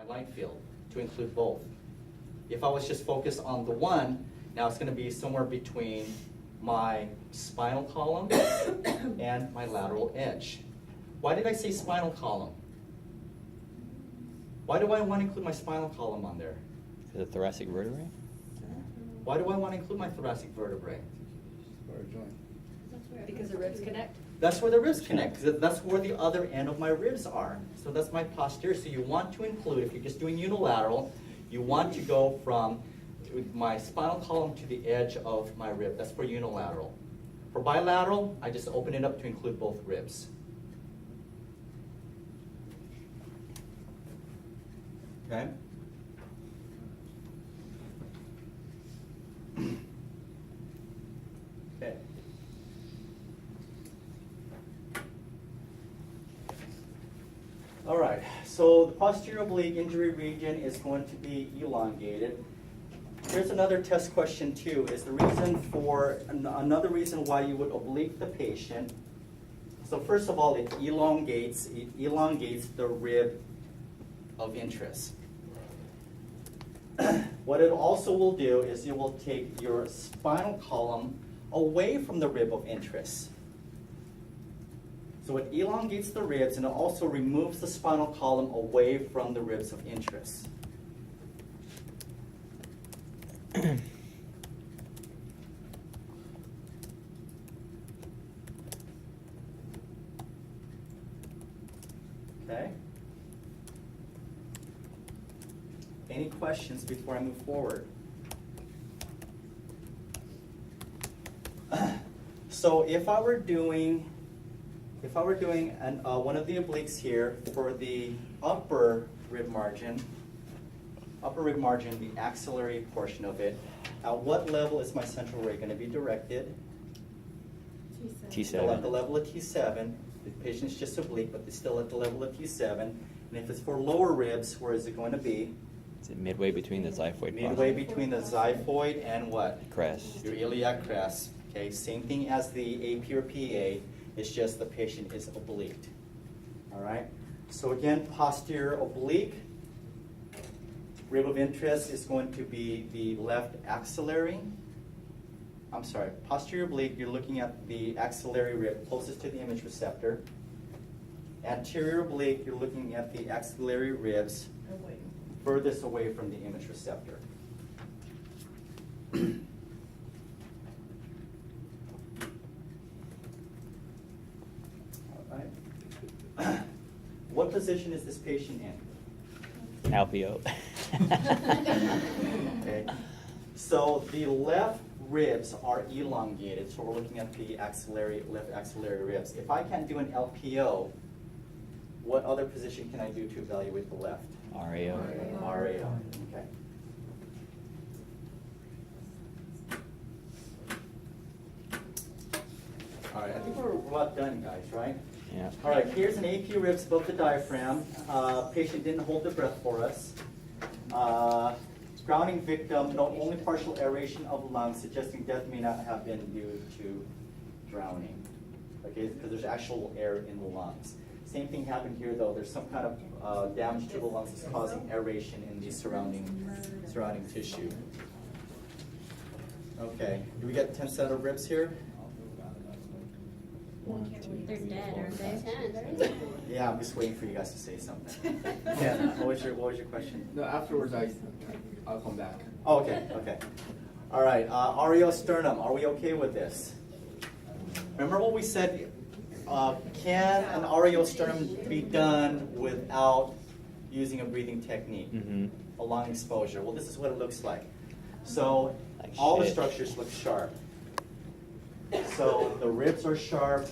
my line field to include both. If I was just focused on the one, now it's going to be somewhere between my spinal column and my lateral edge. Why did I say spinal column? Why do I want to include my spinal column on there? The thoracic vertebrae? Why do I want to include my thoracic vertebrae? Because the ribs connect? That's where the ribs connect, 'cause that's where the other end of my ribs are. So that's my posterior. So you want to include, if you're just doing unilateral, you want to go from my spinal column to the edge of my rib. That's for unilateral. For bilateral, I just open it up to include both ribs. Okay? Okay. All right, so the posterior oblique injury region is going to be elongated. Here's another test question too, is the reason for, another reason why you would oblique the patient. So first of all, it elongates the rib of interest. What it also will do is it will take your spinal column away from the rib of interest. So it elongates the ribs and it also removes the spinal column away from the ribs of interest. Okay? Any questions before I move forward? So if I were doing one of the obliques here for the upper rib margin, the axillary portion of it, at what level is my central ray going to be directed? T7. Still at the level of T7. The patient's just oblique, but it's still at the level of T7. And if it's for lower ribs, where is it going to be? Is it midway between the xiphoid Midway between the xiphoid and what? crest? Your iliac crest. Okay, same thing as the AP or PA. It's just the patient is oblique. All right. So again, posterior oblique. Rib of interest is going to be the left axillary. I'm sorry, posterior oblique, you're looking at the axillary rib closest to the image receptor. Anterior oblique, you're looking at the axillary ribs furthest away from the image receptor. All right. What position is this patient in? Alpeo. Okay. So the left ribs are elongated, so we're looking at the left axillary ribs. If I can't do an LPO, what other position can I do to evaluate the left? RAO. RAO. Okay. All right, I think we're about done, guys, right? Yeah. All right, here's an AP ribs above the diaphragm. Patient didn't hold the breath for us. Drowning victim, no, only partial aeration of lungs, suggesting death may not have been due to drowning. Okay, because there's actual air in the lungs. Same thing happened here, though. There's some kind of damage to the lungs that's causing aeration in the surrounding tissue. Okay, do we get 10 set of ribs here? They're dead, aren't they? Yeah, I'm just waiting for you guys to say something. Yeah, what was your question? No, afterwards I'll come back. Oh, okay, okay. All right, areosternum, are we okay with this? Remember what we said, can an areosternum be done without using a breathing technique? A long exposure. Well, this is what it looks like. So Like all the shit. structures look sharp. So the ribs are sharp,